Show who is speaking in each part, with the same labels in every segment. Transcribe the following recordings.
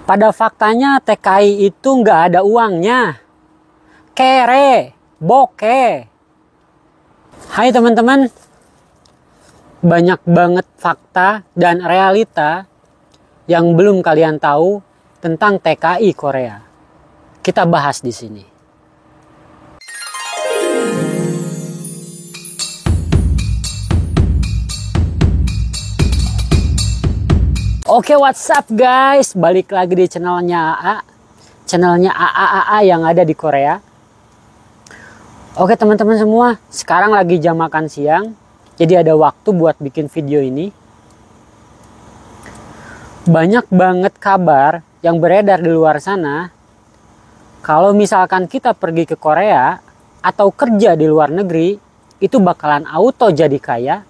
Speaker 1: Pada faktanya TKI itu nggak ada uangnya. Kere, bokeh. Hai teman-teman, banyak banget fakta dan realita yang belum kalian tahu tentang TKI Korea. Kita bahas di sini. Oke, what's up guys? Balik lagi di channelnya AA yang ada di Korea. Oke teman-teman semua, sekarang lagi jam makan siang, jadi ada waktu buat bikin video ini. Banyak banget kabar yang beredar di luar sana, kalau misalkan kita pergi ke Korea atau kerja di luar negeri, itu bakalan auto jadi kaya.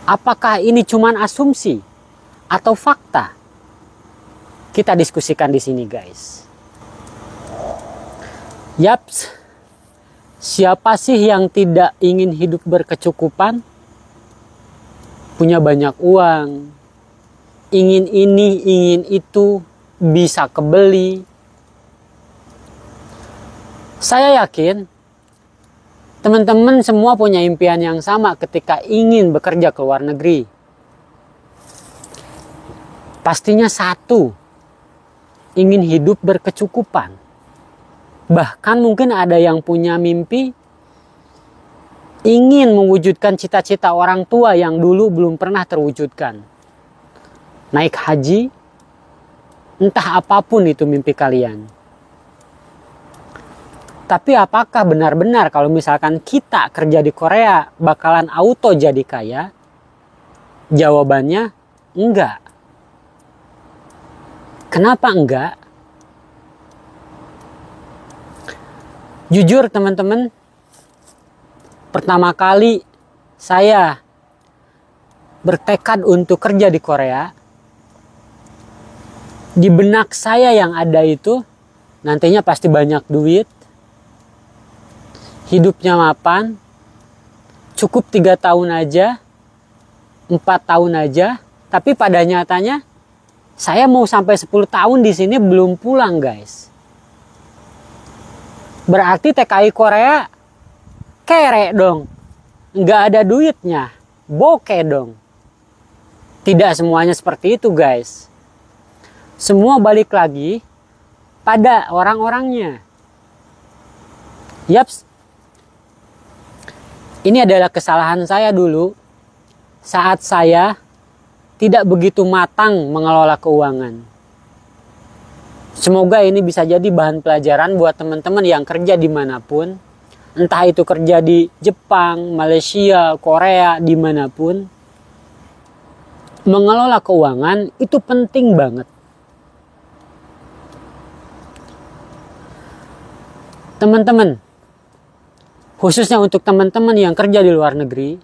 Speaker 1: Apakah ini cuman asumsi atau fakta? Kita diskusikan di sini guys. Yaps, siapa sih yang tidak ingin hidup berkecukupan? Punya banyak uang, ingin ini, ingin itu, bisa kebeli. Saya yakin teman-teman semua punya impian yang sama ketika ingin bekerja ke luar negeri. Pastinya satu, ingin hidup berkecukupan. Bahkan mungkin ada yang punya mimpi ingin mewujudkan cita-cita orang tua yang dulu belum pernah terwujudkan. Naik haji, entah apapun itu mimpi kalian. Tapi apakah benar-benar kalau misalkan kita kerja di Korea bakalan auto jadi kaya? Jawabannya enggak. Kenapa enggak? Jujur teman-teman, pertama kali saya bertekad untuk kerja di Korea, di benak saya yang ada itu nantinya pasti banyak duit, hidupnya mapan, cukup 3 tahun aja, 4 tahun aja, tapi pada nyatanya saya mau sampai 10 tahun di sini belum pulang guys. Berarti TKI Korea kere dong. Nggak ada duitnya. Bokeh dong. Tidak semuanya seperti itu guys. Semua balik lagi pada orang-orangnya. Yaps. Ini adalah kesalahan saya dulu saat saya tidak begitu matang mengelola keuangan. Semoga ini bisa jadi bahan pelajaran buat teman-teman yang kerja dimanapun. Entah itu kerja di Jepang, Malaysia, Korea, dimanapun. Mengelola keuangan itu penting banget. Teman-teman, khususnya untuk teman-teman yang kerja di luar negeri,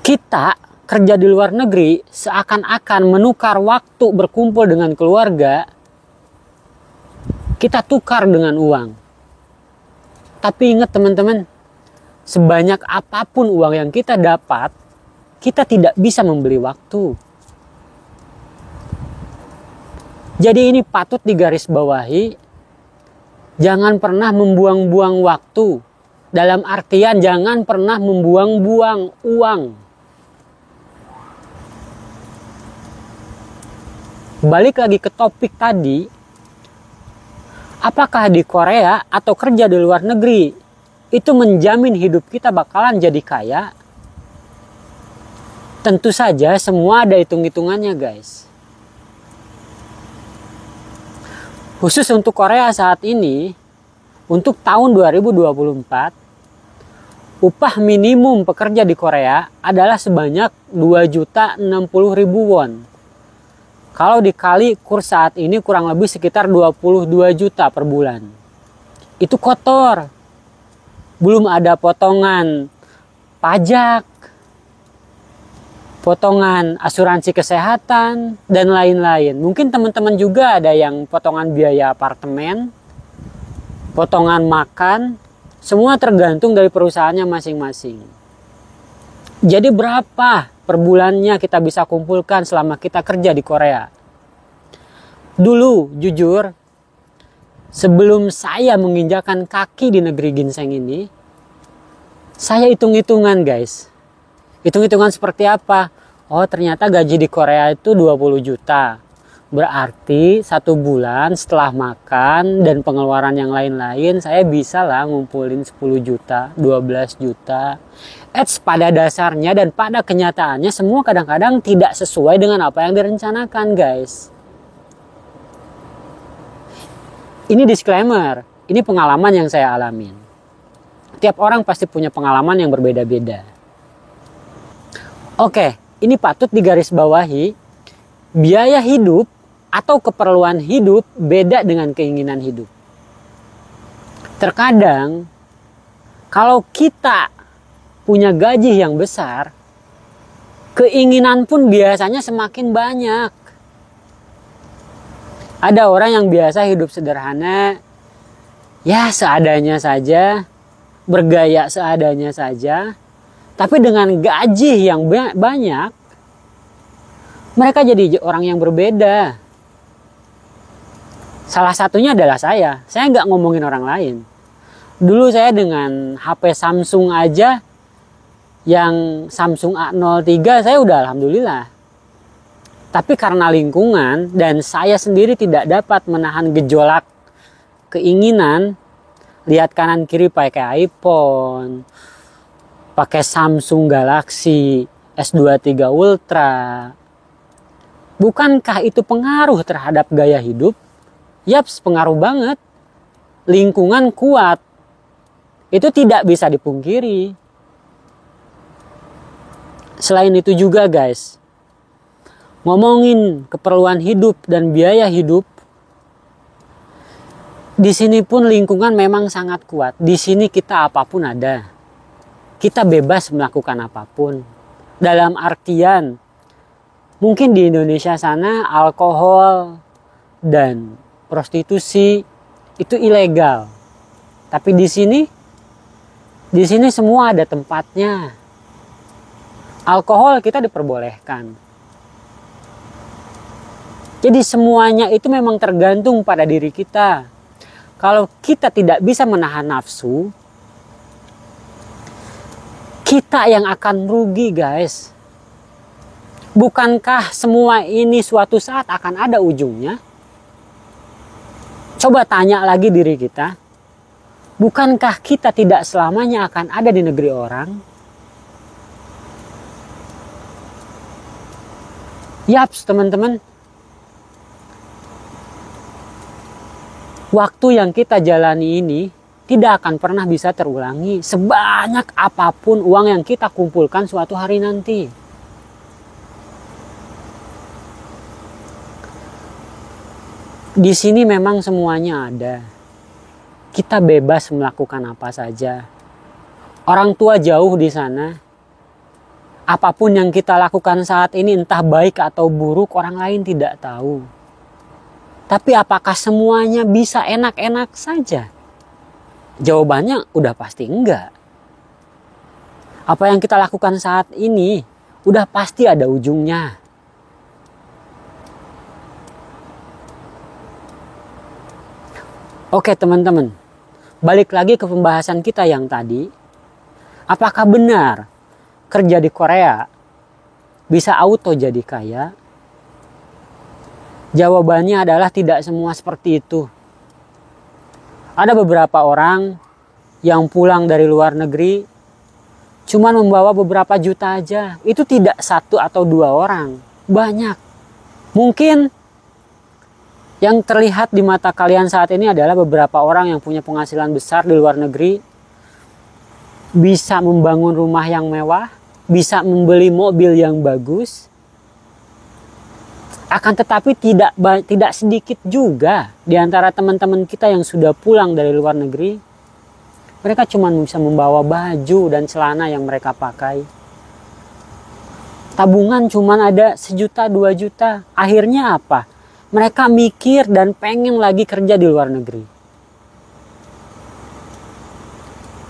Speaker 1: kita kerja di luar negeri seakan-akan menukar waktu berkumpul dengan keluarga, kita tukar dengan uang. Tapi ingat teman-teman, sebanyak apapun uang yang kita dapat, kita tidak bisa membeli waktu. Jadi ini patut digarisbawahi, jangan pernah membuang-buang waktu. Dalam artian jangan pernah membuang-buang uang. Balik lagi ke topik tadi, apakah di Korea atau kerja di luar negeri itu menjamin hidup kita bakalan jadi kaya? Tentu saja semua ada hitung-hitungannya guys. Khusus untuk Korea saat ini, untuk tahun 2024, upah minimum pekerja di Korea adalah sebanyak 2.060.000 won. Kalau dikali kurs saat ini kurang lebih sekitar 22 juta per bulan. Itu kotor. Belum ada potongan pajak, potongan asuransi kesehatan, dan lain-lain. Mungkin teman-teman juga ada yang potongan biaya apartemen, potongan makan, semua tergantung dari perusahaannya masing-masing. Jadi berapa per bulannya kita bisa kumpulkan selama kita kerja di Korea? Dulu jujur, sebelum saya menginjakan kaki di negeri ginseng ini, saya hitung-hitungan guys. Hitung-hitungan seperti apa? Oh ternyata gaji di Korea itu 20 juta. Berarti 1 bulan setelah makan dan pengeluaran yang lain-lain, saya bisa lah ngumpulin 10 juta, 12 juta. Pada dasarnya dan pada kenyataannya semua kadang-kadang tidak sesuai dengan apa yang direncanakan guys. Ini disclaimer, ini pengalaman yang saya alamin. Tiap orang pasti punya pengalaman yang berbeda-beda. Oke, ini patut digarisbawahi, biaya hidup atau keperluan hidup beda dengan keinginan hidup. Terkadang kalau kita punya gaji yang besar, keinginan pun biasanya semakin banyak. Ada orang yang biasa hidup sederhana, ya seadanya saja, bergaya seadanya saja, tapi dengan gaji yang banyak, mereka jadi orang yang berbeda. Salah satunya adalah saya nggak ngomongin orang lain. Dulu saya dengan HP Samsung aja, yang Samsung A03 saya udah alhamdulillah. Tapi karena lingkungan dan saya sendiri tidak dapat menahan gejolak keinginan, lihat kanan kiri pakai iPhone, pakai Samsung Galaxy S23 Ultra. Bukankah itu pengaruh terhadap gaya hidup? Yaps, pengaruh banget. Lingkungan kuat. Itu tidak bisa dipungkiri. Selain itu juga guys, ngomongin keperluan hidup dan biaya hidup, di sini pun lingkungan memang sangat kuat. Di sini kita apapun ada. Kita bebas melakukan apapun. Dalam artian, mungkin di Indonesia sana alkohol dan prostitusi itu ilegal. Tapi di sini semua ada tempatnya. Alkohol kita diperbolehkan. Jadi semuanya itu memang tergantung pada diri kita. Kalau kita tidak bisa menahan nafsu, kita yang akan rugi guys. Bukankah semua ini suatu saat akan ada ujungnya? Coba tanya lagi diri kita, bukankah kita tidak selamanya akan ada di negeri orang? Yaps teman-teman, waktu yang kita jalani ini tidak akan pernah bisa terulangi sebanyak apapun uang yang kita kumpulkan suatu hari nanti. Di sini memang semuanya ada. Kita bebas melakukan apa saja. Orang tua jauh di sana. Apapun yang kita lakukan saat ini entah baik atau buruk, orang lain tidak tahu. Tapi apakah semuanya bisa enak-enak saja? Jawabannya udah pasti enggak. Apa yang kita lakukan saat ini udah pasti ada ujungnya. Oke teman-teman, balik lagi ke pembahasan kita yang tadi. Apakah benar kerja di Korea bisa auto jadi kaya? Jawabannya adalah tidak semua seperti itu. Ada beberapa orang yang pulang dari luar negeri cuma membawa beberapa juta aja. Itu tidak 1 atau 2 orang, banyak. Mungkin yang terlihat di mata kalian saat ini adalah beberapa orang yang punya penghasilan besar di luar negeri, bisa membangun rumah yang mewah, bisa membeli mobil yang bagus. Akan tetapi tidak sedikit juga di antara teman-teman kita yang sudah pulang dari luar negeri, mereka cuma bisa membawa baju dan celana yang mereka pakai. Tabungan cuma ada 1 juta, 2 juta. Akhirnya apa? Mereka mikir dan pengen lagi kerja di luar negeri.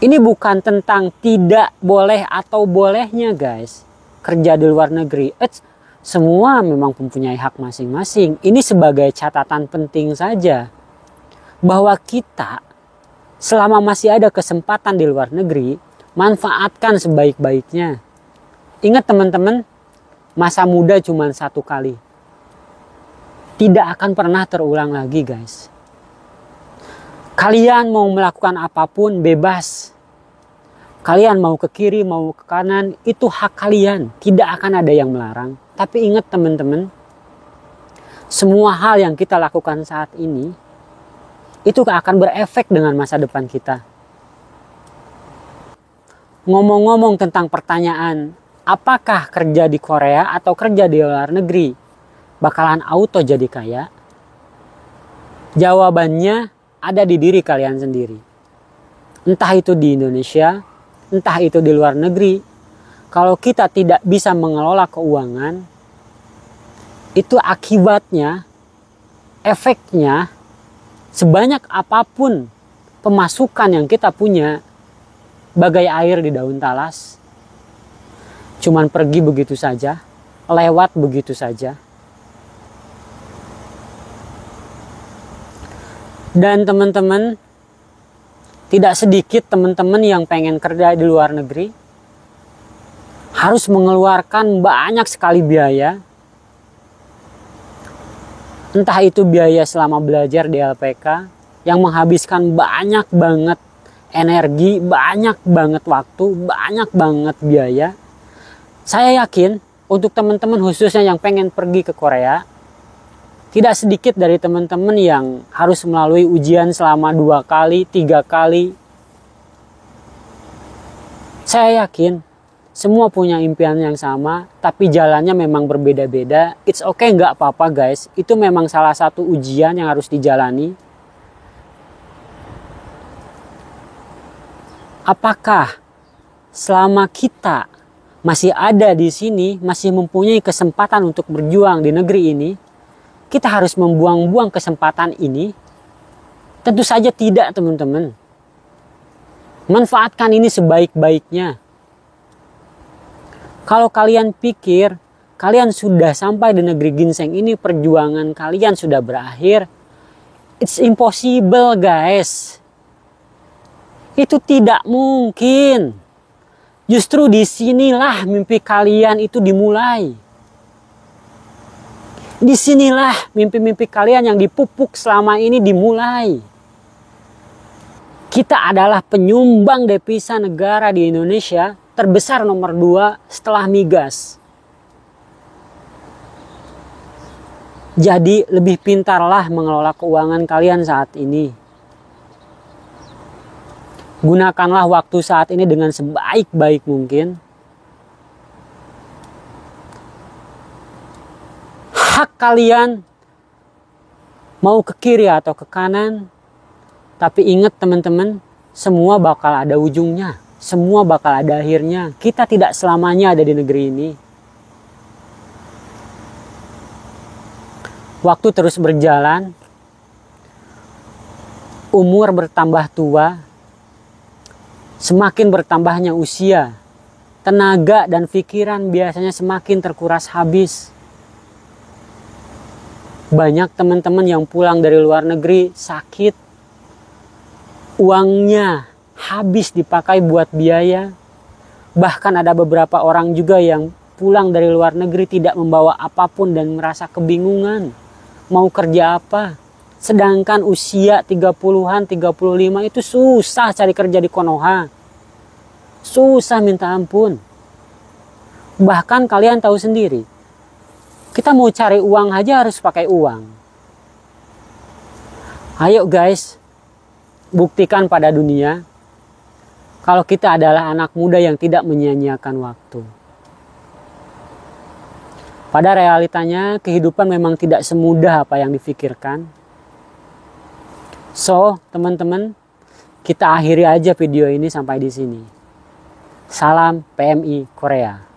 Speaker 1: Ini bukan tentang tidak boleh atau bolehnya guys kerja di luar negeri. Semua memang mempunyai hak masing-masing. Ini sebagai catatan penting saja bahwa kita selama masih ada kesempatan di luar negeri, manfaatkan sebaik-baiknya. Ingat teman-teman, masa muda cuma satu kali. Tidak akan pernah terulang lagi guys. Kalian mau melakukan apapun bebas. Kalian mau ke kiri, mau ke kanan, itu hak kalian. Tidak akan ada yang melarang. Tapi ingat teman-teman, semua hal yang kita lakukan saat ini, itu akan berefek dengan masa depan kita. Ngomong-ngomong tentang pertanyaan, apakah kerja di Korea atau kerja di luar negeri bakalan auto jadi kaya? Jawabannya ada di diri kalian sendiri. Entah itu di Indonesia, entah itu di luar negeri, kalau kita tidak bisa mengelola keuangan, itu akibatnya, efeknya, sebanyak apapun pemasukan yang kita punya, bagai air di daun talas, cuman pergi begitu saja, lewat begitu saja. Dan teman-teman, tidak sedikit teman-teman yang pengen kerja di luar negeri harus mengeluarkan banyak sekali biaya. Entah itu biaya selama belajar di LPK yang menghabiskan banyak banget energi, banyak banget waktu, banyak banget biaya. Saya yakin untuk teman-teman khususnya yang pengen pergi ke Korea, tidak sedikit dari teman-teman yang harus melalui ujian selama 2 kali, 3 kali. Saya yakin semua punya impian yang sama, tapi jalannya memang berbeda-beda. It's okay, nggak apa-apa guys. Itu memang salah satu ujian yang harus dijalani. Apakah selama kita masih ada di sini, masih mempunyai kesempatan untuk berjuang di negeri ini, kita harus membuang-buang kesempatan ini? Tentu saja tidak teman-teman. Manfaatkan ini sebaik-baiknya. Kalau kalian pikir kalian sudah sampai di negeri ginseng ini, perjuangan kalian sudah berakhir, it's impossible guys. Itu tidak mungkin. Justru disinilah mimpi kalian itu dimulai. Disinilah mimpi-mimpi kalian yang dipupuk selama ini dimulai. Kita adalah penyumbang devisa negara di Indonesia terbesar nomor 2 setelah migas. Jadi lebih pintarlah mengelola keuangan kalian saat ini. Gunakanlah waktu saat ini dengan sebaik-baik mungkin. Hak kalian mau ke kiri atau ke kanan. Tapi ingat teman-teman, semua bakal ada ujungnya. Semua bakal ada akhirnya. Kita tidak selamanya ada di negeri ini. Waktu terus berjalan. Umur bertambah tua. Semakin bertambahnya usia. Tenaga dan pikiran biasanya semakin terkuras habis. Banyak teman-teman yang pulang dari luar negeri sakit. Uangnya habis dipakai buat biaya. Bahkan ada beberapa orang juga yang pulang dari luar negeri tidak membawa apapun dan merasa kebingungan. Mau kerja apa? Sedangkan usia 30-an, 35 itu susah cari kerja di Konoha. Susah minta ampun. Bahkan kalian tahu sendiri. Kita mau cari uang aja harus pakai uang. Ayo guys, buktikan pada dunia kalau kita adalah anak muda yang tidak menyia-nyiakan waktu. Pada realitanya, kehidupan memang tidak semudah apa yang difikirkan. So, teman-teman, kita akhiri aja video ini sampai di sini. Salam PMI Korea.